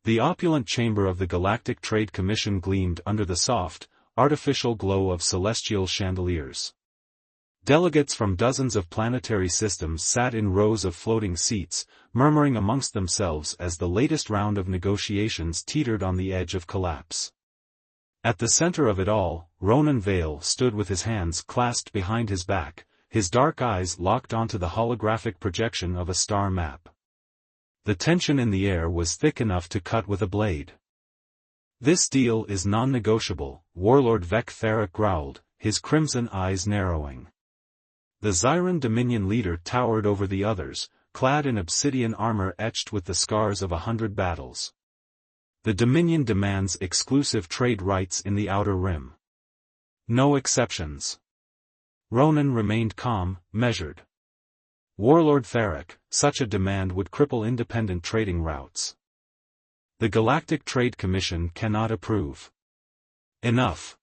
The opulent chamber of the Galactic Trade Commission gleamed under the soft, artificial glow of celestial chandeliers. Delegates from dozens of planetary systems sat in rows of floating seats, murmuring amongst themselves as the latest round of negotiations teetered on the edge of collapse. At the center of it all, Ronan Vale stood with his hands clasped behind his back, his dark eyes locked onto the holographic projection of a star map. The tension in the air was thick enough to cut with a blade. "This deal is non-negotiable," Warlord Vec Theric growled, his crimson eyes narrowing. The Zyran Dominion leader towered over the others, clad in obsidian armor etched with the scars of 100 battles. "The Dominion demands exclusive trade rights in the Outer Rim. No exceptions." Ronan remained calm, measured. "Warlord Theric, such a demand would cripple independent trading routes. The Galactic Trade Commission cannot approve." "Enough."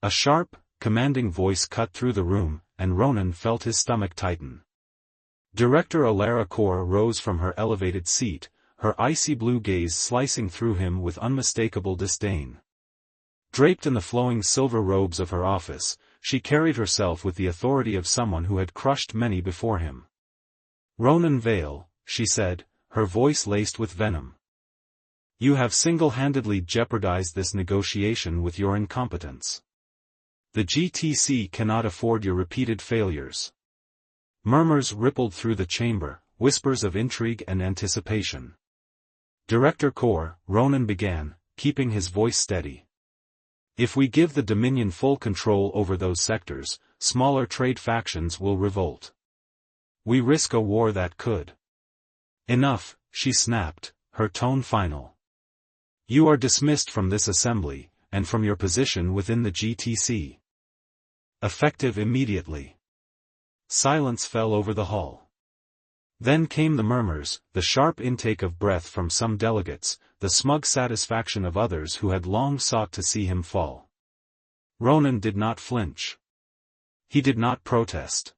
A sharp, commanding voice cut through the room, and Ronan felt his stomach tighten. Director Alara Kor rose from her elevated seat, her icy blue gaze slicing through him with unmistakable disdain. Draped in the flowing silver robes of her office, she carried herself with the authority of someone who had crushed many before him. "Ronan Vale," she said, her voice laced with venom. "You have single-handedly jeopardized this negotiation with your incompetence. The GTC cannot afford your repeated failures." Murmurs rippled through the chamber, whispers of intrigue and anticipation. "Director Kor," Ronan began, keeping his voice steady. "If we give the Dominion full control over those sectors, smaller trade factions will revolt. We risk a war that could." "Enough," she snapped, her tone final. "You are dismissed from this assembly, and from your position within the GTC. Effective immediately." Silence fell over the hall. Then came the murmurs, the sharp intake of breath from some delegates, the smug satisfaction of others who had long sought to see him fall. Ronan did not flinch. He did not protest.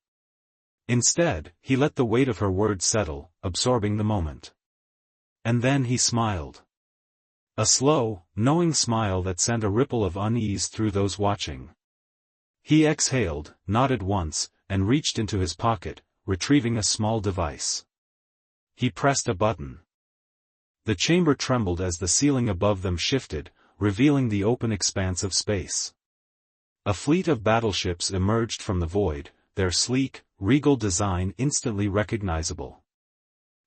Instead, he let the weight of her words settle, absorbing the moment. And then he smiled. A slow, knowing smile that sent a ripple of unease through those watching. He exhaled, nodded once, and reached into his pocket, retrieving a small device. He pressed a button. The chamber trembled as the ceiling above them shifted, revealing the open expanse of space. A fleet of battleships emerged from the void, their sleek, regal design instantly recognizable.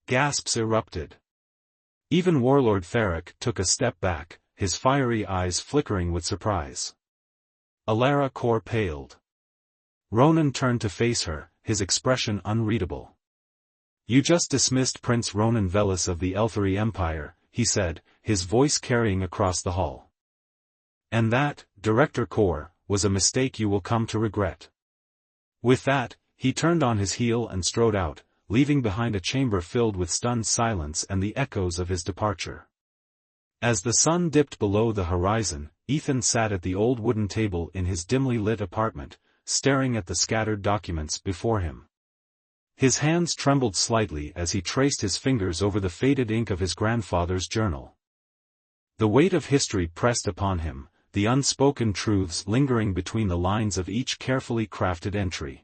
Gasps erupted. Even Warlord Theric took a step back, his fiery eyes flickering with surprise. Alara Kor paled. Ronan turned to face her, his expression unreadable. "You just dismissed Prince Ronan Velis of the Elthari Empire," he said, his voice carrying across the hall. "And that, Director Kor, was a mistake you will come to regret." With that, he turned on his heel and strode out, leaving behind a chamber filled with stunned silence and the echoes of his departure. As the sun dipped below the horizon, Ethan sat at the old wooden table in his dimly lit apartment, staring at the scattered documents before him. His hands trembled slightly as he traced his fingers over the faded ink of his grandfather's journal. The weight of history pressed upon him, the unspoken truths lingering between the lines of each carefully crafted entry.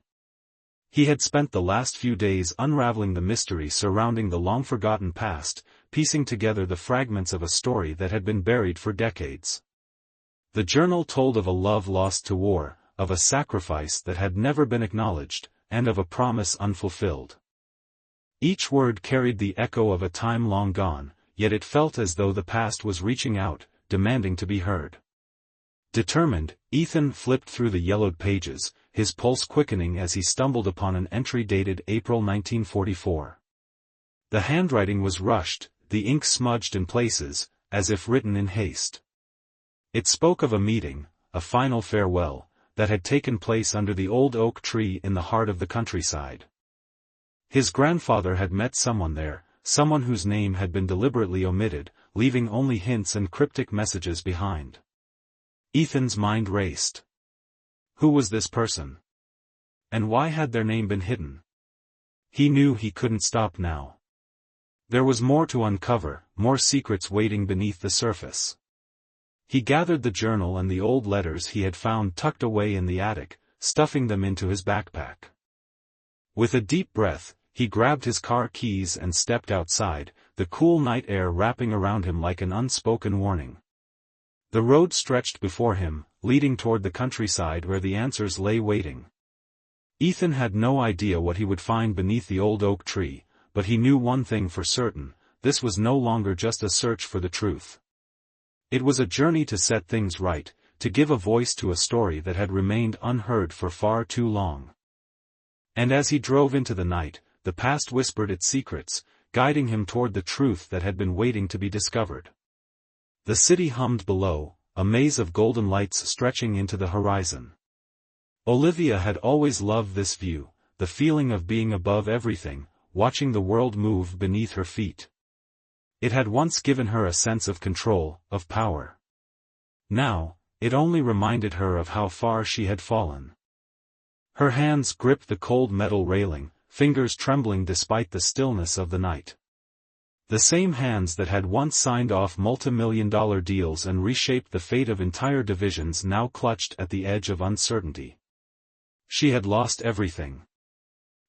He had spent the last few days unraveling the mystery surrounding the long-forgotten past, piecing together the fragments of a story that had been buried for decades. The journal told of a love lost to war, of a sacrifice that had never been acknowledged, and of a promise unfulfilled. Each word carried the echo of a time long gone, yet it felt as though the past was reaching out, demanding to be heard. Determined, Ethan flipped through the yellowed pages, his pulse quickening as he stumbled upon an entry dated April 1944. The handwriting was rushed, the ink smudged in places, as if written in haste. It spoke of a meeting, a final farewell, that had taken place under the old oak tree in the heart of the countryside. His grandfather had met someone there, someone whose name had been deliberately omitted, leaving only hints and cryptic messages behind. Ethan's mind raced. Who was this person? And why had their name been hidden? He knew he couldn't stop now. There was more to uncover, more secrets waiting beneath the surface. He gathered the journal and the old letters he had found tucked away in the attic, stuffing them into his backpack. With a deep breath, he grabbed his car keys and stepped outside, the cool night air wrapping around him like an unspoken warning. The road stretched before him, leading toward the countryside where the answers lay waiting. Ethan had no idea what he would find beneath the old oak tree, but he knew one thing for certain: this was no longer just a search for the truth. It was a journey to set things right, to give a voice to a story that had remained unheard for far too long. And as he drove into the night, the past whispered its secrets, guiding him toward the truth that had been waiting to be discovered. The city hummed below, a maze of golden lights stretching into the horizon. Olivia had always loved this view, the feeling of being above everything, watching the world move beneath her feet. It had once given her a sense of control, of power. Now, it only reminded her of how far she had fallen. Her hands gripped the cold metal railing, fingers trembling despite the stillness of the night. The same hands that had once signed off multi-million-dollar deals and reshaped the fate of entire divisions now clutched at the edge of uncertainty. She had lost everything.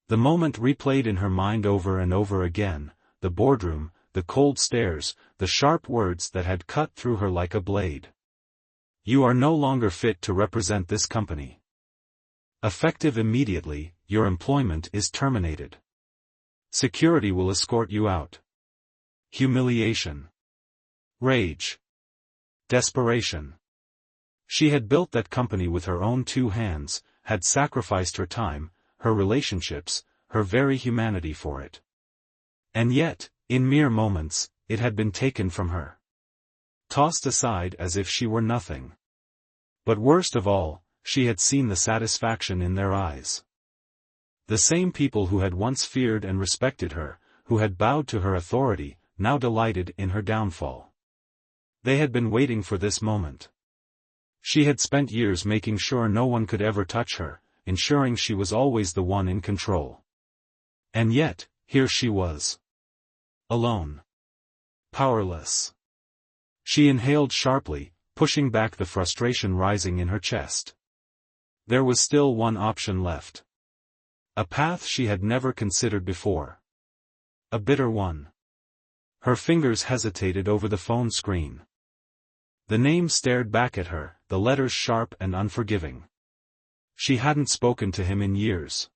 The moment replayed in her mind over and over again: the boardroom, the cold stares, the sharp words that had cut through her like a blade. You are no longer fit to represent this company. Effective immediately, your employment is terminated. Security will escort you out. Humiliation. Rage. Desperation. She had built that company with her own two hands, had sacrificed her time, her relationships, her very humanity for it. And yet, in mere moments, it had been taken from her. Tossed aside as if she were nothing. But worst of all, she had seen the satisfaction in their eyes. The same people who had once feared and respected her, who had bowed to her authority, now delighted in her downfall. They had been waiting for this moment. She had spent years making sure no one could ever touch her, ensuring she was always the one in control. And yet, here she was. Alone. Powerless. She inhaled sharply, pushing back the frustration rising in her chest. There was still one option left. A path she had never considered before. A bitter one. Her fingers hesitated over the phone screen. The name stared back at her, the letters sharp and unforgiving. She hadn't spoken to him in years.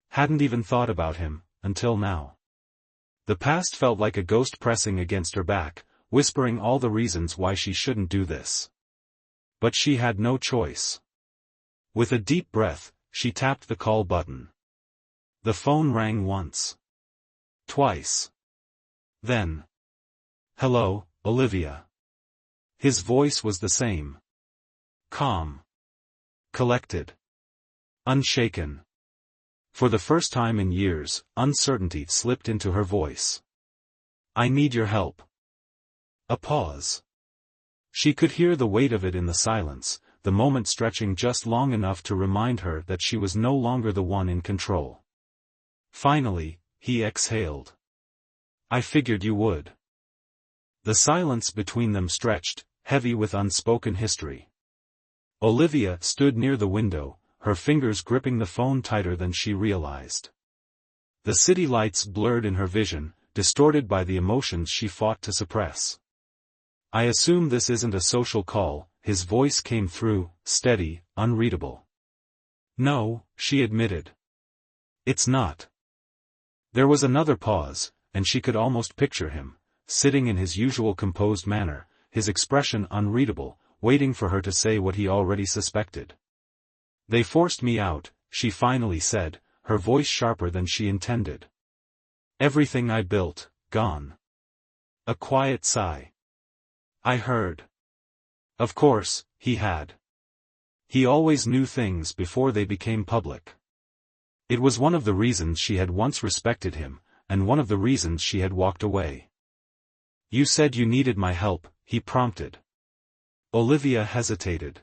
Hadn't even thought about him, until now. The past felt like a ghost pressing against her back, whispering all the reasons why she shouldn't do this. But she had no choice. With a deep breath, she tapped the call button. The phone rang once. Twice. Then. Hello, Olivia. His voice was the same. Calm. Collected. Unshaken. For the first time in years, uncertainty slipped into her voice. I need your help. A pause. She could hear the weight of it in the silence, the moment stretching just long enough to remind her that she was no longer the one in control. Finally, he exhaled. I figured you would. The silence between them stretched, heavy with unspoken history. Olivia stood near the window, her fingers gripping the phone tighter than she realized. The city lights blurred in her vision, distorted by the emotions she fought to suppress. I assume this isn't a social call, his voice came through, steady, unreadable. No, she admitted. It's not. There was another pause, and she could almost picture him, sitting in his usual composed manner, his expression unreadable, waiting for her to say what he already suspected. They forced me out, she finally said, her voice sharper than she intended. Everything I built, gone. A quiet sigh. I heard. Of course, he had. He always knew things before they became public. It was one of the reasons she had once respected him, and one of the reasons she had walked away. You said you needed my help, he prompted. Olivia hesitated.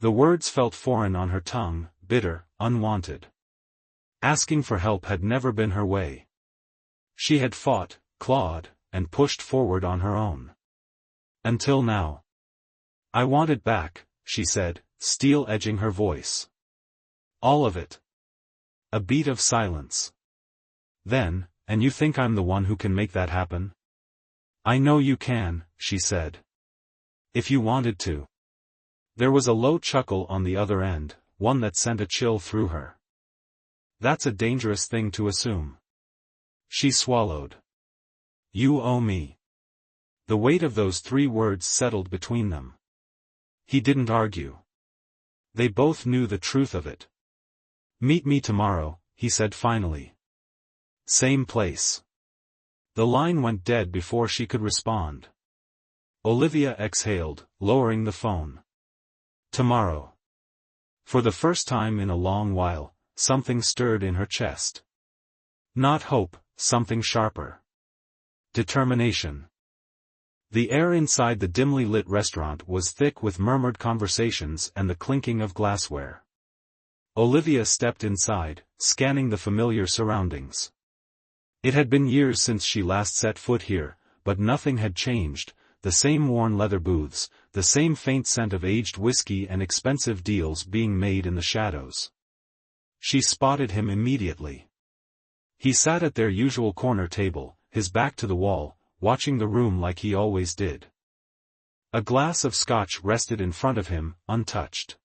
The words felt foreign on her tongue, bitter, unwanted. Asking for help had never been her way. She had fought, clawed, and pushed forward on her own. Until now. I want it back, she said, steel edging her voice. All of it. A beat of silence. Then, and you think I'm the one who can make that happen? I know you can, she said. If you wanted to. There was a low chuckle on the other end, one that sent a chill through her. That's a dangerous thing to assume. She swallowed. You owe me. The weight of those 3 words settled between them. He didn't argue. They both knew the truth of it. Meet me tomorrow, he said finally. Same place. The line went dead before she could respond. Olivia exhaled, lowering the phone. Tomorrow. For the first time in a long while, something stirred in her chest. Not hope, something sharper. Determination. The air inside the dimly lit restaurant was thick with murmured conversations and the clinking of glassware. Olivia stepped inside, scanning the familiar surroundings. It had been years since she last set foot here, but nothing had changed, the same worn leather booths, the same faint scent of aged whiskey and expensive deals being made in the shadows. She spotted him immediately. He sat at their usual corner table, his back to the wall, watching the room like he always did. A glass of scotch rested in front of him, untouched.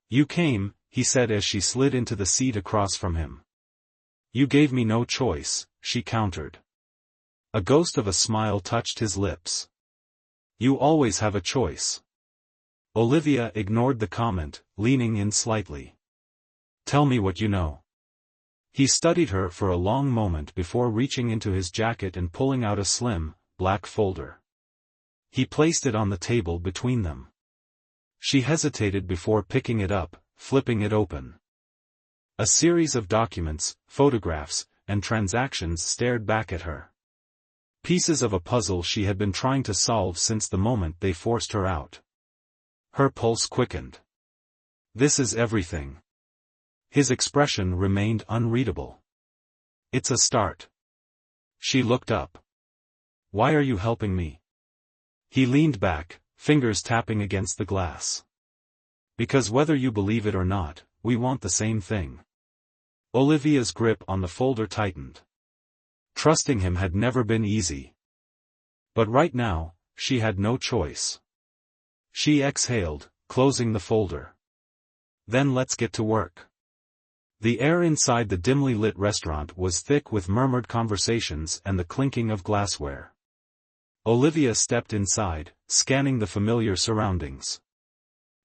You came, he said as she slid into the seat across from him. You gave me no choice, she countered. A ghost of a smile touched his lips. You always have a choice. Olivia ignored the comment, leaning in slightly. Tell me what you know. He studied her for a long moment before reaching into his jacket and pulling out a slim, black folder. He placed it on the table between them. She hesitated before picking it up, flipping it open. A series of documents, photographs, and transactions stared back at her. Pieces of a puzzle she had been trying to solve since the moment they forced her out. Her pulse quickened. This is everything. His expression remained unreadable. It's a start. She looked up. Why are you helping me? He leaned back, fingers tapping against the glass. Because whether you believe it or not, we want the same thing. Olivia's grip on the folder tightened. Trusting him had never been easy. But right now, she had no choice. She exhaled, closing the folder. Then let's get to work. The air inside the dimly lit restaurant was thick with murmured conversations and the clinking of glassware. Olivia stepped inside, scanning the familiar surroundings.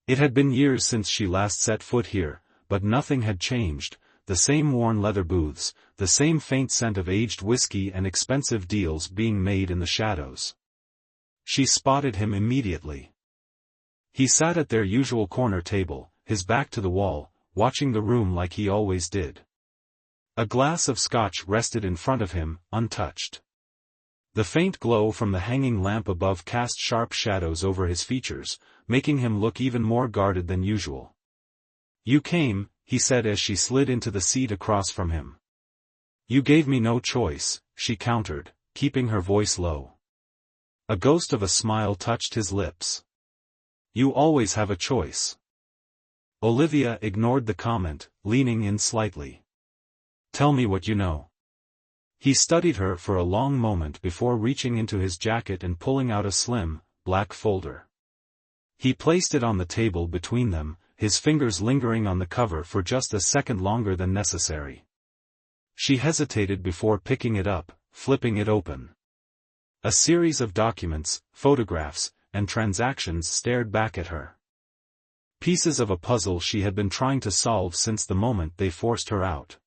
It had been years since she last set foot here, but nothing had changed, the same worn leather booths, the same faint scent of aged whiskey and expensive deals being made in the shadows. She spotted him immediately. He sat at their usual corner table, his back to the wall, watching the room like he always did. A glass of scotch rested in front of him, untouched. The faint glow from the hanging lamp above cast sharp shadows over his features, making him look even more guarded than usual. You came, he said as she slid into the seat across from him. You gave me no choice, she countered, keeping her voice low. A ghost of a smile touched his lips. You always have a choice. Olivia ignored the comment, leaning in slightly. Tell me what you know. He studied her for a long moment before reaching into his jacket and pulling out a slim, black folder. He placed it on the table between them, his fingers lingering on the cover for just a second longer than necessary. She hesitated before picking it up, flipping it open. A series of documents, photographs, and transactions stared back at her. Pieces of a puzzle she had been trying to solve since the moment they forced her out.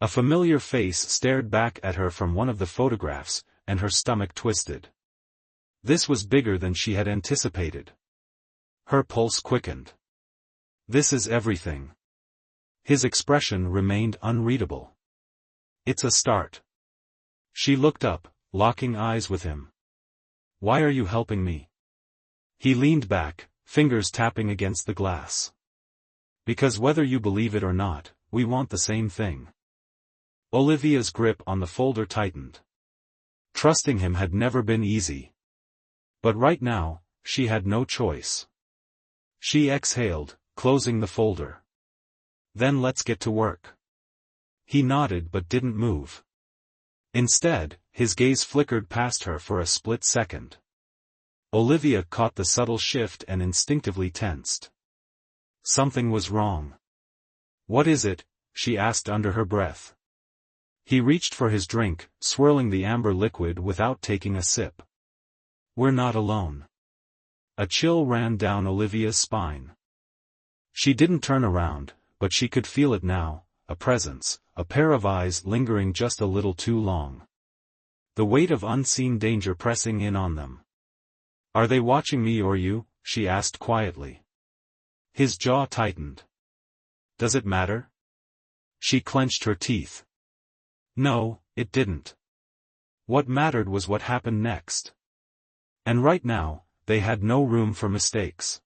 A familiar face stared back at her from one of the photographs, and her stomach twisted. This was bigger than she had anticipated. Her pulse quickened. This is everything. His expression remained unreadable. It's a start. She looked up, locking eyes with him. Why are you helping me? He leaned back, fingers tapping against the glass. Because whether you believe it or not, we want the same thing. Olivia's grip on the folder tightened. Trusting him had never been easy. But right now, she had no choice. She exhaled, closing the folder. Then let's get to work. He nodded but didn't move. Instead, his gaze flickered past her for a split second. Olivia caught the subtle shift and instinctively tensed. Something was wrong. What is it? She asked under her breath. He reached for his drink, swirling the amber liquid without taking a sip. We're not alone. A chill ran down Olivia's spine. She didn't turn around, but she could feel it now, a presence, a pair of eyes lingering just a little too long. The weight of unseen danger pressing in on them. Are they watching me or you? She asked quietly. His jaw tightened. Does it matter? She clenched her teeth. No, it didn't. What mattered was what happened next. And right now, they had no room for mistakes.